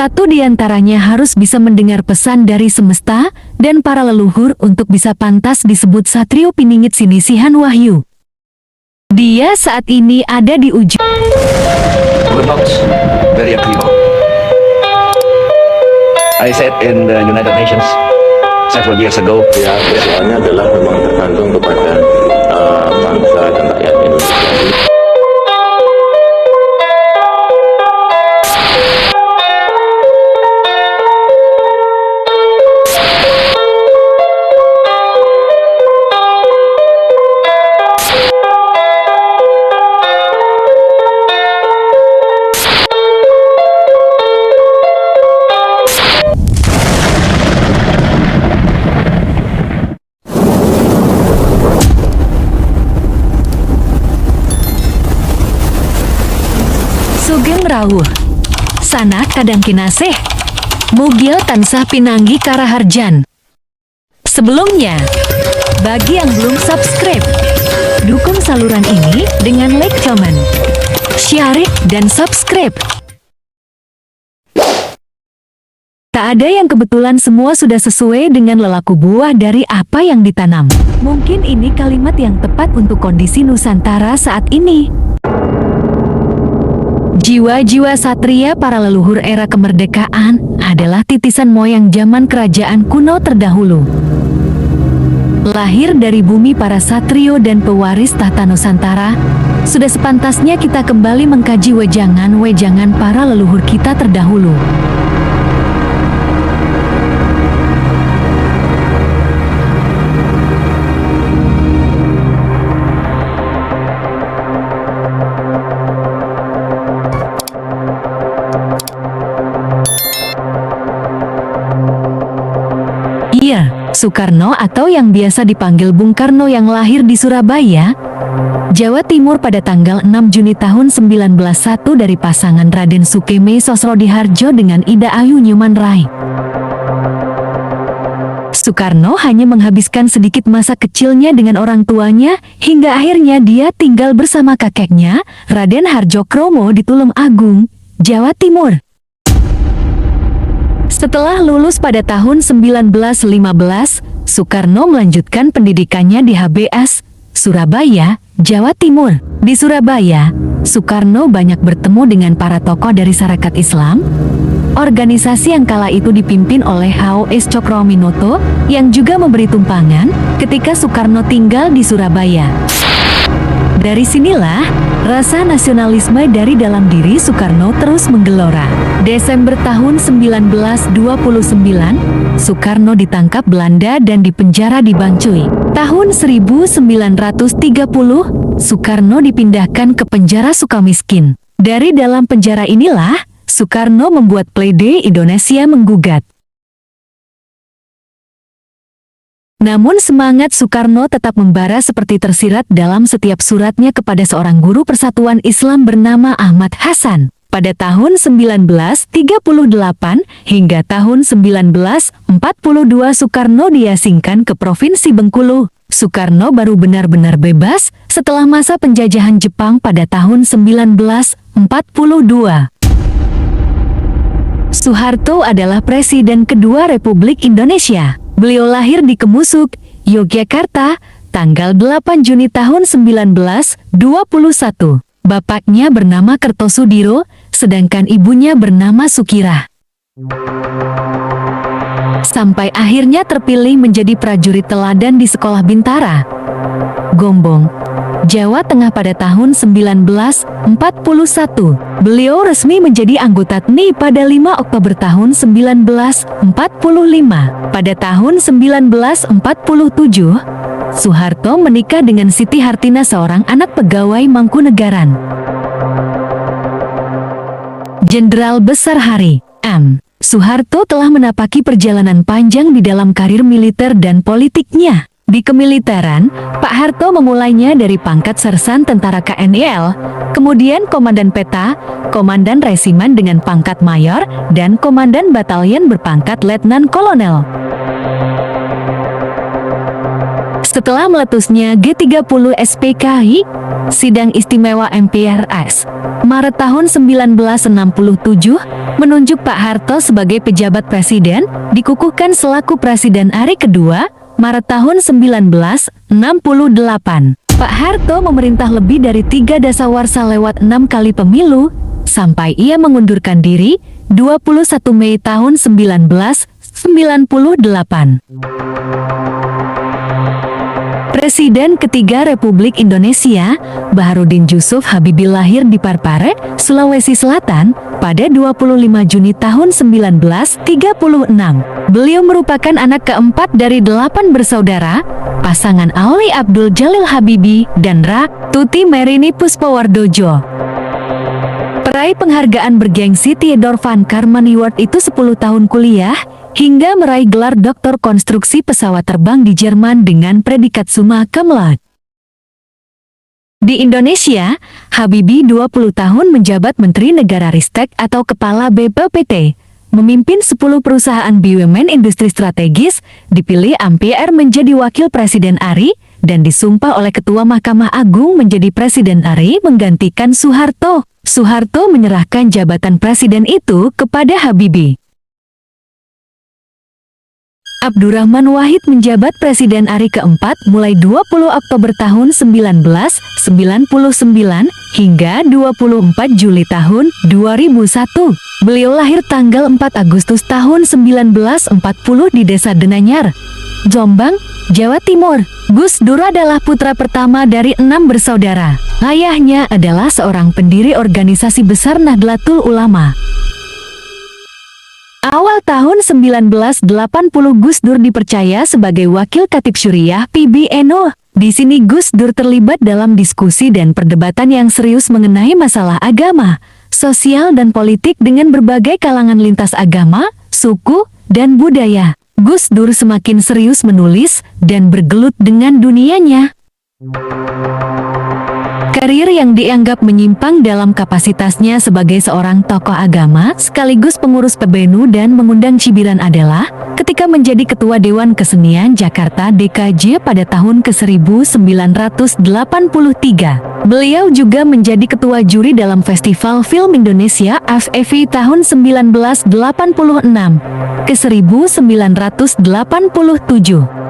Satu di antaranya harus bisa mendengar pesan dari semesta dan para leluhur untuk bisa pantas disebut Satrio Piningit Sinisihan Wahyu. Dia saat ini ada di ujung. Good thoughts, very agreeable. I said in the United Nations several years ago. Ya, soalnya adalah memang tergantung kepada bangsa dan rakyat Indonesia. Sugeng rawuh, sana kadang kinasih, mugil tansah pinanggi karaharjan. Sebelumnya, bagi yang belum subscribe, dukung saluran ini dengan like, comment, share, dan subscribe. Tak ada yang kebetulan, semua sudah sesuai dengan lelaku buah dari apa yang ditanam. Mungkin ini kalimat yang tepat untuk kondisi Nusantara saat ini. Jiwa-jiwa satria para leluhur era kemerdekaan adalah titisan moyang zaman kerajaan kuno terdahulu. Lahir dari bumi para satrio dan pewaris tahta Nusantara, sudah sepantasnya kita kembali mengkaji wejangan-wejangan para leluhur kita terdahulu. Soekarno atau yang biasa dipanggil Bung Karno yang lahir di Surabaya, Jawa Timur pada tanggal 6 Juni tahun 1901 dari pasangan Raden Sukeme Sosrodihardjo dengan Ida Ayu Nyuman Rai. Soekarno hanya menghabiskan sedikit masa kecilnya dengan orang tuanya hingga akhirnya dia tinggal bersama kakeknya, Raden Harjokromo di Tulung Agung, Jawa Timur. Setelah lulus pada tahun 1915, Soekarno melanjutkan pendidikannya di HBS, Surabaya, Jawa Timur. Di Surabaya, Soekarno banyak bertemu dengan para tokoh dari masyarakat Islam, organisasi yang kala itu dipimpin oleh H.O.S. Cokroaminoto, yang juga memberi tumpangan ketika Soekarno tinggal di Surabaya. Dari sinilah, rasa nasionalisme dari dalam diri Soekarno terus menggelora. Desember tahun 1929, Soekarno ditangkap Belanda dan dipenjara di Bangcuy. Tahun 1930, Soekarno dipindahkan ke penjara Sukamiskin. Dari dalam penjara inilah, Soekarno membuat pledoi Indonesia menggugat. Namun semangat Soekarno tetap membara seperti tersirat dalam setiap suratnya kepada seorang guru persatuan Islam bernama Ahmad Hasan. Pada tahun 1938 hingga tahun 1942 Soekarno diasingkan ke Provinsi Bengkulu. Soekarno baru benar-benar bebas setelah masa penjajahan Jepang pada tahun 1942. Soeharto adalah Presiden kedua Republik Indonesia. Beliau lahir di Kemusuk, Yogyakarta, tanggal 8 Juni tahun 1921. Bapaknya bernama Kertosudiro, sedangkan ibunya bernama Sukirah. Sampai akhirnya terpilih menjadi prajurit teladan di Sekolah Bintara, Gombong, Jawa Tengah pada tahun 1941. Beliau resmi menjadi anggota TNI pada 5 Oktober tahun 1945. Pada tahun 1947, Soeharto menikah dengan Siti Hartina, seorang anak pegawai Mangkunegaran. Jenderal Besar Hari M. Soeharto telah menapaki perjalanan panjang di dalam karir militer dan politiknya. Di kemiliteran, Pak Harto memulainya dari pangkat sersan tentara KNIL, kemudian komandan peta, komandan resimen dengan pangkat mayor, dan komandan batalion berpangkat letnan kolonel. Setelah meletusnya G30 SPKI, Sidang Istimewa MPRS Maret tahun 1967 menunjuk Pak Harto sebagai pejabat presiden, dikukuhkan selaku Presiden ARI kedua, Maret tahun 1968. Pak Harto memerintah lebih dari 3 dasawarsa lewat 6 kali pemilu, sampai ia mengundurkan diri 21 Mei tahun 1998. Presiden ketiga Republik Indonesia, Baharudin Jusuf Habibie lahir di Parepare, Sulawesi Selatan, pada 25 Juni tahun 1936. Beliau merupakan anak keempat dari 8 bersaudara, pasangan Ali Abdul Jalil Habibie dan Tuti Merini Puspawardojo. Peraih penghargaan bergengsi Theodore Van Karman Award itu 10 tahun kuliah, hingga meraih gelar doktor konstruksi pesawat terbang di Jerman dengan predikat summa cum laude. Di Indonesia, Habibie 20 tahun menjabat Menteri Negara Ristek atau Kepala BPPT, memimpin 10 perusahaan BUMN industri strategis, dipilih MPR menjadi Wakil Presiden ARI, dan disumpah oleh Ketua Mahkamah Agung menjadi Presiden ARI menggantikan Soeharto. Soeharto menyerahkan jabatan presiden itu kepada Habibie. Abdurrahman Wahid menjabat Presiden ARI keempat mulai 20 Oktober tahun 1999 hingga 24 Juli tahun 2001. Beliau lahir tanggal 4 Agustus tahun 1940 di Desa Denanyar, Jombang, Jawa Timur. Gus Dur adalah putra pertama dari 6 bersaudara. Ayahnya adalah seorang pendiri organisasi besar Nahdlatul Ulama. Awal tahun 1980 Gus Dur dipercaya sebagai Wakil Khatib Syuriah PBNU. Di sini Gus Dur terlibat dalam diskusi dan perdebatan yang serius mengenai masalah agama, sosial dan politik dengan berbagai kalangan lintas agama, suku, dan budaya. Gus Dur semakin serius menulis dan bergelut dengan dunianya. Karir yang dianggap menyimpang dalam kapasitasnya sebagai seorang tokoh agama sekaligus pengurus PBNU dan mengundang cibiran adalah ketika menjadi Ketua Dewan Kesenian Jakarta DKJ pada tahun ke-1983. Beliau juga menjadi Ketua Juri dalam Festival Film Indonesia FFI tahun 1986 ke-1987.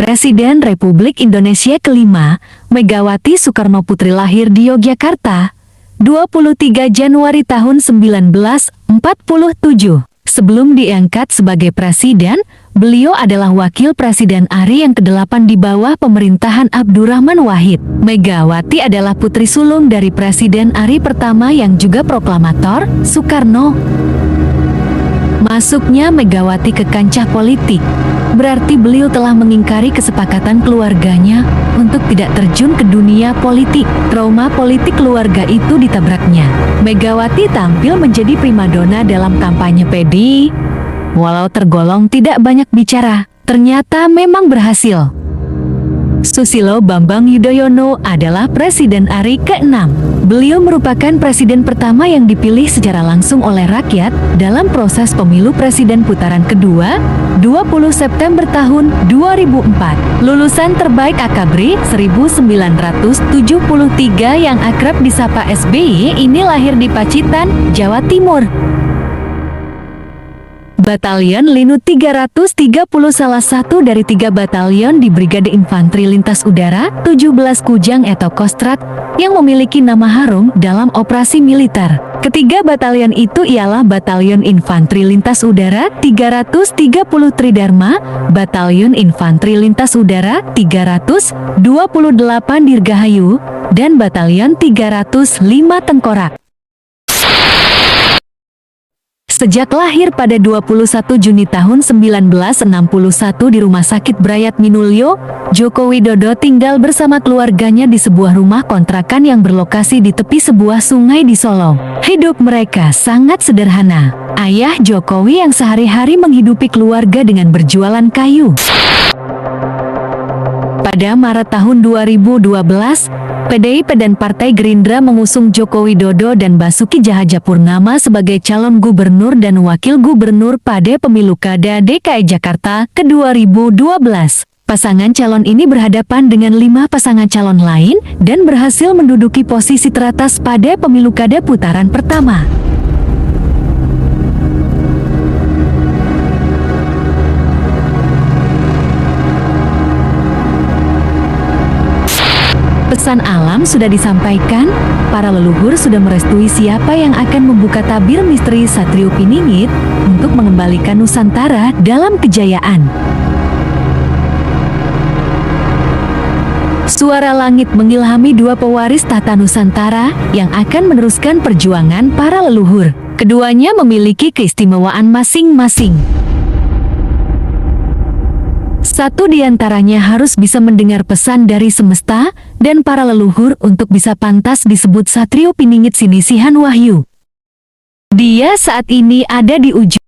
Presiden Republik Indonesia kelima, Megawati Soekarno Putri lahir di Yogyakarta, 23 Januari tahun 1947. Sebelum diangkat sebagai presiden, beliau adalah Wakil Presiden ARI yang ke-8 di bawah pemerintahan Abdurrahman Wahid. Megawati adalah putri sulung dari Presiden ARI pertama yang juga proklamator, Soekarno. Masuknya Megawati ke kancah politik berarti beliau telah mengingkari kesepakatan keluarganya untuk tidak terjun ke dunia politik. Trauma politik keluarga itu ditabraknya. Megawati tampil menjadi primadona dalam kampanye PDI. Walau tergolong tidak banyak bicara, ternyata memang berhasil. Susilo Bambang Yudhoyono adalah Presiden ARI ke-6. Beliau merupakan presiden pertama yang dipilih secara langsung oleh rakyat dalam proses pemilu presiden putaran kedua, 20 September tahun 2004. Lulusan terbaik Akabri 1973 yang akrab disapa SBY ini lahir di Pacitan, Jawa Timur. Batalion Linut 330 salah satu dari 3 batalion di Brigade Infanteri Lintas Udara 17 Kujang atau Kostrat yang memiliki nama harum dalam operasi militer. Ketiga batalion itu ialah Batalion Infanteri Lintas Udara 330 Tridharma, Batalion Infanteri Lintas Udara 328 Dirgahayu, dan Batalion 305 Tengkorak. Sejak lahir pada 21 Juni tahun 1961 di Rumah Sakit Brayat Minulyo, Joko Widodo tinggal bersama keluarganya di sebuah rumah kontrakan yang berlokasi di tepi sebuah sungai di Solo. Hidup mereka sangat sederhana. Ayah Jokowi yang sehari-hari menghidupi keluarga dengan berjualan kayu. Pada Maret tahun 2012, PDIP dan Partai Gerindra mengusung Joko Widodo dan Basuki Cahayapurnama sebagai calon gubernur dan wakil gubernur pada pemilu Kada DKI Jakarta ke-2012. Pasangan calon ini berhadapan dengan 5 pasangan calon lain dan berhasil menduduki posisi teratas pada pemilu kada putaran pertama. Pesan alam sudah disampaikan, para leluhur sudah merestui siapa yang akan membuka tabir misteri Satrio Piningit untuk mengembalikan Nusantara dalam kejayaan. Suara langit mengilhami 2 pewaris tahta Nusantara yang akan meneruskan perjuangan para leluhur. Keduanya memiliki keistimewaan masing-masing. Satu di antaranya harus bisa mendengar pesan dari semesta dan para leluhur untuk bisa pantas disebut Satrio Piningit Sinisihan Wahyu. Dia saat ini ada di ujung